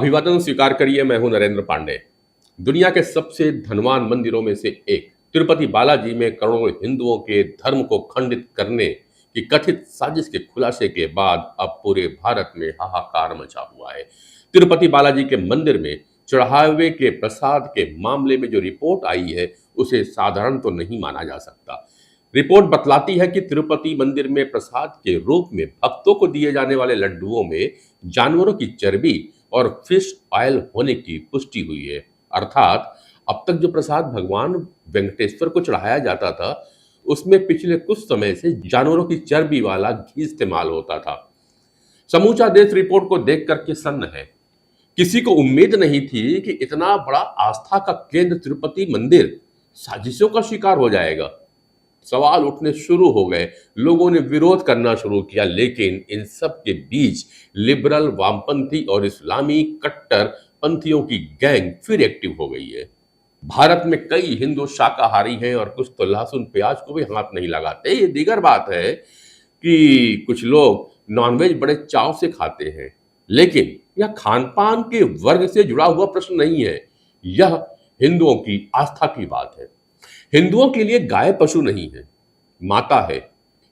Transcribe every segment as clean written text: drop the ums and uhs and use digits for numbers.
अभिवादन स्वीकार करिए। मैं हूं नरेंद्र पांडे। दुनिया के सबसे धनवान मंदिरों में से एक तिरुपति बालाजी में करोड़ों हिंदुओं के धर्म को खंडित करने की कथित साजिश के खुलासे के बाद अब पूरे भारत में हाहाकार मचा हुआ है। तिरुपति बालाजी के मंदिर में चढ़ावे के प्रसाद के मामले में जो रिपोर्ट आई है उसे साधारण तो नहीं माना जा सकता। रिपोर्ट बतलाती है कि तिरुपति मंदिर में प्रसाद के रूप में भक्तों को दिए जाने वाले लड्डुओं में जानवरों की चर्बी और फिश ऑयल होने की पुष्टि हुई है। अर्थात अब तक जो प्रसाद भगवान वेंकटेश्वर को चढ़ाया जाता था उसमें पिछले कुछ समय से जानवरों की चर्बी वाला घी इस्तेमाल होता था। समूचा देश रिपोर्ट को देख करके सन्न है। किसी को उम्मीद नहीं थी कि इतना बड़ा आस्था का केंद्र तिरुपति मंदिर साजिशों का शिकार हो जाएगा। सवाल उठने शुरू हो गए, लोगों ने विरोध करना शुरू किया, लेकिन इन सब के बीच लिबरल, वामपंथी और इस्लामी कट्टर पंथियों की गैंग फिर एक्टिव हो गई है। भारत में कई हिंदू शाकाहारी हैं और कुछ तो लहसुन प्याज को भी हाथ नहीं लगाते। ये दीगर बात है कि कुछ लोग नॉनवेज बड़े चाव से खाते हैं, लेकिन यह खान पान के वर्ग से जुड़ा हुआ प्रश्न नहीं है। यह हिंदुओं की आस्था की बात है। हिंदुओं के लिए गाय पशु नहीं है, माता है।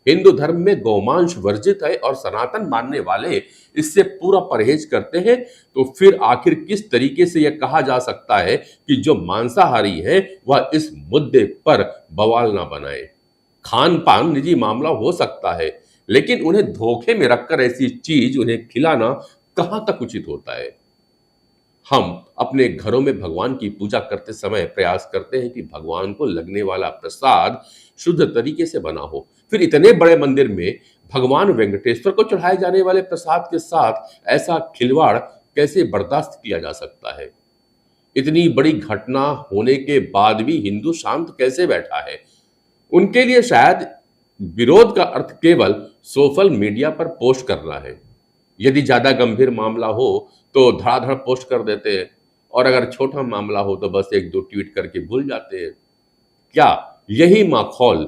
हिंदू धर्म में गौमांस वर्जित है और सनातन मानने वाले इससे पूरा परहेज करते हैं। तो फिर आखिर किस तरीके से यह कहा जा सकता है कि जो मांसाहारी है वह इस मुद्दे पर बवाल ना बनाए? खान पान निजी मामला हो सकता है, लेकिन उन्हें धोखे में रखकर ऐसी चीज उन्हें खिलाना कहां तक उचित होता है? हम अपने घरों में भगवान की पूजा करते समय प्रयास करते हैं कि भगवान को लगने वाला प्रसाद शुद्ध तरीके से बना हो। फिर इतने बड़े मंदिर में भगवान वेंकटेश्वर को चढ़ाए जाने वाले प्रसाद के साथ ऐसा खिलवाड़ कैसे बर्दाश्त किया जा सकता है? इतनी बड़ी घटना होने के बाद भी हिंदू शांत कैसे बैठा है? उनके लिए शायद विरोध का अर्थ केवल सोशल मीडिया पर पोस्ट करना है। यदि ज्यादा गंभीर मामला हो तो धड़ाधड़ पोस्ट कर देते हैं, और अगर छोटा मामला हो तो बस एक दो ट्वीट करके भूल जाते हैं। क्या यही माखौल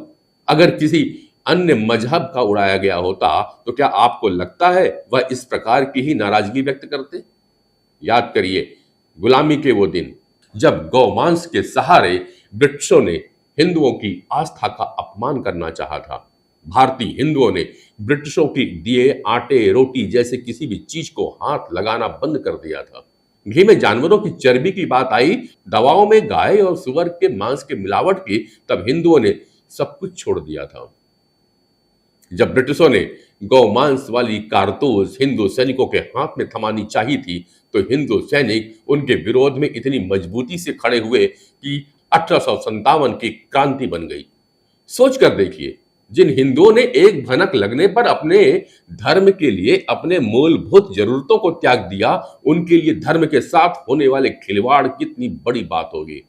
अगर किसी अन्य मजहब का उड़ाया गया होता तो क्या आपको लगता है वह इस प्रकार की ही नाराजगी व्यक्त करते? याद करिए गुलामी के वो दिन जब गौमांस के सहारे ब्रिटिशों ने हिंदुओं की आस्था का अपमान करना चाहा था। भारतीय हिंदुओं ने ब्रिटिशों की दिए आटे रोटी जैसे किसी भी चीज को हाथ लगाना बंद कर दिया था। घी में जानवरों की चर्बी की बात आई, दवाओं में गाय और सुअर के मांस के मिलावट की, तब हिंदुओं ने सब कुछ छोड़ दिया था। जब ब्रिटिशों ने गौमांस वाली कारतूस हिंदू सैनिकों के हाथ में थमानी चाहिए थी तो हिंदू सैनिक उनके विरोध में इतनी मजबूती से खड़े हुए कि 1857 की क्रांति बन गई। सोच कर देखिए, जिन हिंदुओं ने एक भनक लगने पर अपने धर्म के लिए अपने मूलभूत जरूरतों को त्याग दिया, उनके लिए धर्म के साथ होने वाले खिलवाड़ कितनी बड़ी बात होगी।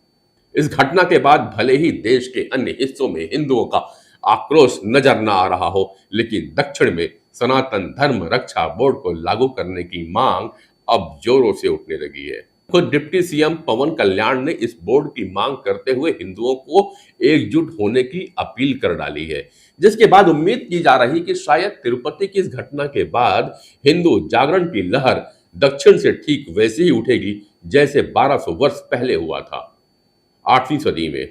इस घटना के बाद भले ही देश के अन्य हिस्सों में हिंदुओं का आक्रोश नजर न आ रहा हो, लेकिन दक्षिण में सनातन धर्म रक्षा बोर्ड को लागू करने की मांग अब जोरों से उठने लगी है। खुद डिप्टी सीएम पवन कल्याण ने इस बोर्ड की मांग करते हुए हिंदुओं को एकजुट होने की अपील कर डाली है, जिसके बाद उम्मीद की जा रही कि शायद तिरुपति की इस घटना के बाद हिंदू जागरण की लहर दक्षिण से ठीक वैसे ही उठेगी जैसे 1200 वर्ष पहले हुआ था। 8वीं सदी में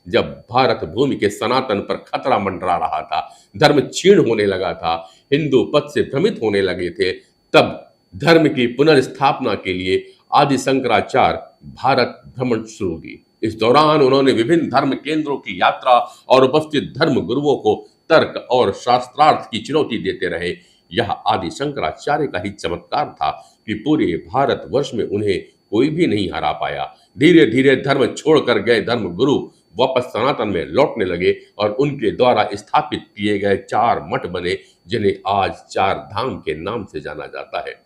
जब भारत भूमि के सनातन पर खतरा मंडरा रहा था, धर्म क्षीण होने लगा था, हिंदू पद से भ्रमित होने लगे थे, तब धर्म की पुनर्स्थापना के लिए आदि शंकराचार्य भारत भ्रमण शुरू की। इस दौरान उन्होंने विभिन्न धर्म केंद्रों की यात्रा और उपस्थित धर्म गुरुओं को तर्क और शास्त्रार्थ की चुनौती देते रहे। यह आदि शंकराचार्य का ही चमत्कार था कि पूरे भारत वर्ष में उन्हें कोई भी नहीं हरा पाया। धीरे धीरे धर्म छोड़कर गए धर्म गुरु वापस सनातन में लौटने लगे और उनके द्वारा स्थापित किए गए 4 मठ बने, जिन्हें आज 4 धाम के नाम से जाना जाता है।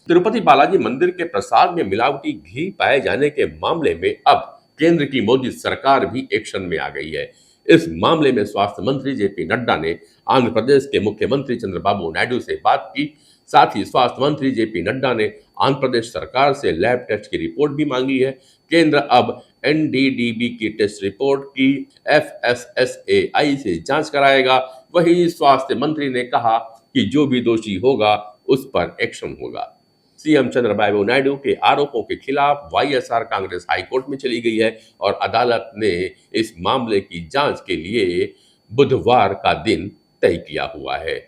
तिरुपति बालाजी मंदिर के प्रसाद में मिलावटी घी पाए जाने के मामले में अब केंद्र की मोदी सरकार भी एक्शन में आ गई है। इस मामले में स्वास्थ्य मंत्री जेपी नड्डा ने आंध्र प्रदेश के मुख्यमंत्री चंद्रबाबू नायडू से बात की। साथ ही स्वास्थ्य मंत्री जेपी नड्डा ने आंध्र प्रदेश सरकार से लैब टेस्ट की रिपोर्ट भी मांगी है। केंद्र अब एनडीडीबी की टेस्ट रिपोर्ट की एफएसएसएआई से जांच कराएगा। वहीं स्वास्थ्य मंत्री ने कहा कि जो भी दोषी होगा उस पर एक्शन होगा। सीएम चंद्रबाबू नायडू के आरोपों के खिलाफ वाईएसआर कांग्रेस हाईकोर्ट में चली गई है और अदालत ने इस मामले की जांच के लिए बुधवार का दिन तय किया हुआ है।